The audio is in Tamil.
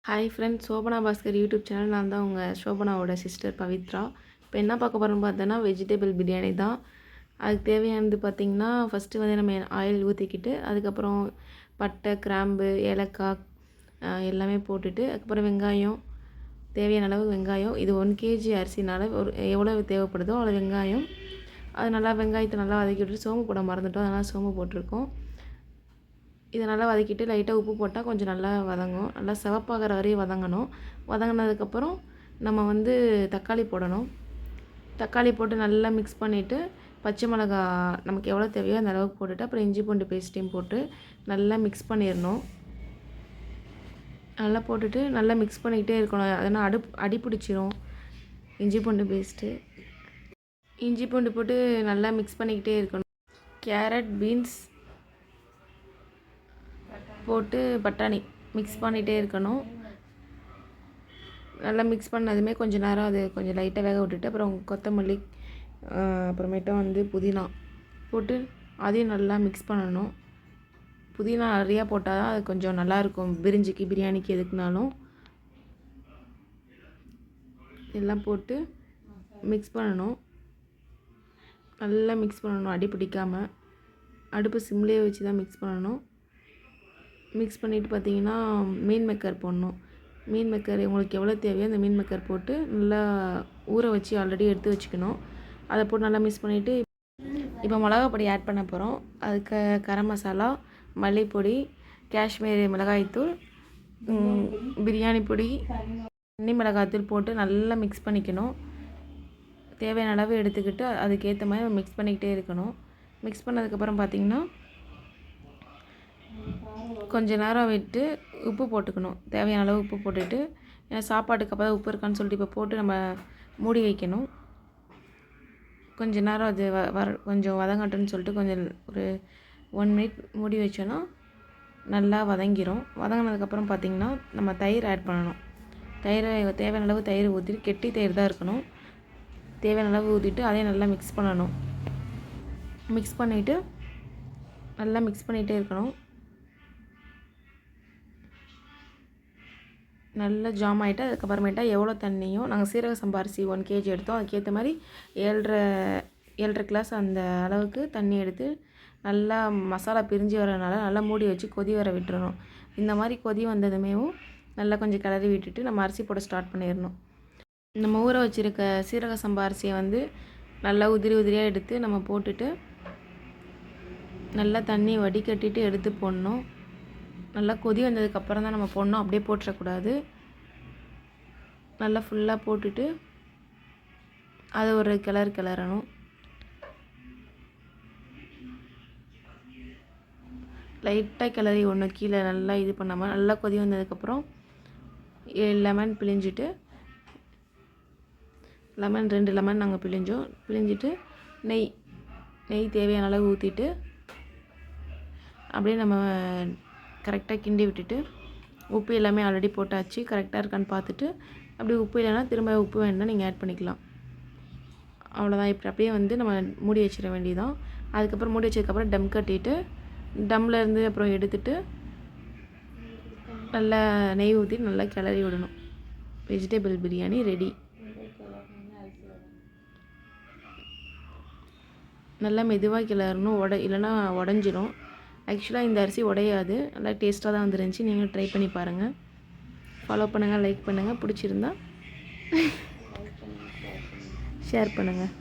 Hi friends, Shobana Bhaskar YouTube channel. நான் தான் உங்கள் சோபனாவோட சிஸ்டர் பவித்ரா. இப்போ என்ன பார்க்க போகிறோம்னு பார்த்தோன்னா வெஜிடபிள் பிரியாணி தான். அதுக்கு தேவையானது பார்த்திங்கன்னா, ஃபஸ்ட்டு வந்து நம்ம ஆயில் ஊற்றிக்கிட்டு அதுக்கப்புறம் பட்டை, கிராம்பு, ஏலக்காய் எல்லாமே போட்டுட்டு அதுக்கப்புறம் வெங்காயம், தேவையான அளவு வெங்காயம். இது 1 கேஜி அரிசினால் எவ்வளோ தேவைப்படுதோ அவ்வளோ வெங்காயம். அது நல்லா வெங்காயத்தை நல்லா வதக்கி விட்டுட்டு சோம்பு போட மறந்துட்டோம், அதனால் சோம்பு போட்டிருக்கோம். இதை நல்லா வதக்கிட்டு லைட்டாக உப்பு போட்டால் கொஞ்சம் நல்லா வதங்கும். நல்லா சிவப்பாகிற வரையும் வதங்கணும். வதங்கினதுக்கப்புறம் நம்ம வந்து தக்காளி போடணும். தக்காளி போட்டு நல்லா மிக்ஸ் பண்ணிவிட்டு பச்சை மிளகா நமக்கு எவ்வளோ தேவையோ அந்த அளவுக்கு போட்டுட்டு அப்புறம் இஞ்சி பூண்டு பேஸ்ட்டையும் போட்டு நல்லா மிக்ஸ் பண்ணிடணும். நல்லா போட்டுட்டு நல்லா மிக்ஸ் பண்ணிக்கிட்டே இருக்கணும். அதனால் அடி பிடிச்சிரும் இஞ்சி பூண்டு பேஸ்ட்டு. இஞ்சி பூண்டு போட்டு நல்லா மிக்ஸ் பண்ணிக்கிட்டே இருக்கணும். கேரட், பீன்ஸ் போட்டு பட்டாணி மிக்ஸ் பண்ணிகிட்டே இருக்கணும். நல்லா மிக்ஸ் பண்ணதுமே கொஞ்சம் நேரம் அது கொஞ்சம் லைட்டாக வேக விட்டுட்டு அப்புறம் கொத்தமல்லி, அப்புறமேட்டு வந்து புதினா போட்டு அதையும் நல்லா மிக்ஸ் பண்ணணும். புதினா நிறையா போட்டால் தான் அது கொஞ்சம் நல்லாயிருக்கும், பிரிஞ்சிக்கு பிரியாணிக்கு எதுக்குனாலும். எல்லாம் போட்டு மிக்ஸ் பண்ணணும். நல்லா மிக்ஸ் பண்ணணும், அடி பிடிக்காமல். அடுப்பு சிம்லேயே வச்சு தான் மிக்ஸ் பண்ணணும். மிக்ஸ் பண்ணிவிட்டு பார்த்திங்கன்னா மீன் மேக்கர் போடணும். மீன் மேக்கர் உங்களுக்கு எவ்வளோ தேவையோ அந்த மீன் மேக்கர் போட்டு நல்லா ஊற வச்சு ஆல்ரெடி எடுத்து வச்சுக்கணும். அதை போட்டு நல்லா மிக்ஸ் பண்ணிவிட்டு இப்போ மிளகா பொடி ஆட் பண்ண போகிறோம். அதுக்கு கரம் மசாலா, மல்லிப்பொடி, காஷ்மீரி மிளகாய்த்தூள், பிரியாணி பொடி, தனி மிளகாய்த்தூள் போட்டு நல்லா மிக்ஸ் பண்ணிக்கணும். தேவையான அளவு எடுத்துக்கிட்டு அதுக்கேற்ற மாதிரி மிக்ஸ் பண்ணிக்கிட்டே இருக்கணும். மிக்ஸ் பண்ணதுக்கப்புறம் பார்த்திங்கன்னா கொஞ்சம் நேரம் விட்டு உப்பு போட்டுக்கணும். தேவையான அளவு உப்பு போட்டுட்டு, ஏன்னா சாப்பாட்டுக்கு அப்போ தான் உப்பு இருக்கான்னு சொல்லிட்டு இப்போ போட்டு நம்ம மூடி வைக்கணும். கொஞ்சம் நேரம் அது கொஞ்சம் வதங்கட்டுன்னு சொல்லிட்டு கொஞ்சம் ஒரு 1 மினிட் மூடி வச்சோன்னா நல்லா வதங்கிடும். வதங்கினதுக்கப்புறம் பார்த்திங்கன்னா நம்ம தயிர் ஆட் பண்ணணும். தேவையான அளவு தயிர் ஊற்றிட்டு, கெட்டி தயிர் தான் இருக்கணும். தேவையான அளவு ஊற்றிட்டு அதையும் நல்லா மிக்ஸ் பண்ணணும். மிக்ஸ் பண்ணிவிட்டு நல்லா மிக்ஸ் பண்ணிகிட்டே இருக்கணும். நல்லா ஜாம் ஆகிட்டு அதுக்கப்புறமேட்டா எவ்வளோ தண்ணியும் நாங்கள் சீரக சம்பா அரிசி 1 கேஜி எடுத்தோம். அதுக்கேற்ற மாதிரி 7.5 கிளாஸ் அந்த அளவுக்கு தண்ணி எடுத்து நல்லா மசாலா பிரிஞ்சு வரதுனால நல்லா மூடி வச்சு கொதி வர விட்டுறணும். இந்த மாதிரி கொதி வந்ததுமேவும் நல்லா கொஞ்சம் கிளறி விட்டுட்டு நம்ம அரிசி போட ஸ்டார்ட் பண்ணிடணும். நம்ம ஊற வச்சுருக்க சீரக சம்பா அரிசியை வந்து நல்லா உதிரி உதிரியாக எடுத்து நம்ம போட்டுட்டு நல்லா தண்ணி வடிகட்டிட்டு எடுத்து போடணும். நல்லா கொதி வந்ததுக்கப்புறம் தான் நம்ம போடணும், அப்படியே போட்டுறக்கூடாது. நல்லா ஃபுல்லாக போட்டுட்டு அதை ஒரு கிளறணும். லைட்டாக கிளறி ஒன்று கீழே நல்லா இது பண்ணாமல் நல்லா கொதி வந்ததுக்கப்புறம் லெமன் பிழிஞ்சிட்டு, லெமன் 2 லெமன் நாங்கள் பிழிஞ்சிட்டு நெய் தேவையான அளவு ஊற்றிட்டு அப்படியே நம்ம கரெக்டாக கிண்டி விட்டுட்டு உப்பு எல்லாமே ஆல்ரெடி போட்டாச்சு, கரெக்டாக இருக்கான்னு பார்த்துட்டு அப்படி உப்பு இல்லைன்னா திரும்ப உப்பு வேணுன்னா நீங்கள் ஆட் பண்ணிக்கலாம். அவ்வளோதான். இப்படி அப்படியே வந்து நம்ம மூடி வச்சிட வேண்டியதான். அதுக்கப்புறம் மூடி வச்சதுக்கப்புறம் டம் கட்டிட்டு டம்லேருந்து அப்புறம் எடுத்துட்டு நல்லா நெய் ஊற்றி நல்லா கிளறி விடணும். Vegetable biryani ready. நல்லா மெதுவாக கிளறணும், இல்லைன்னா உடஞ்சிரும். ஆக்சுவலாக இந்த அரிசி உடையாது, நல்லா டேஸ்ட்டாக தான் வந்துருந்துச்சு. நீங்களும் ட்ரை பண்ணி பாருங்கள். ஃபாலோ பண்ணுங்கள், லைக் பண்ணுங்கள், பிடிச்சிருந்தா ஷேர் பண்ணுங்கள்.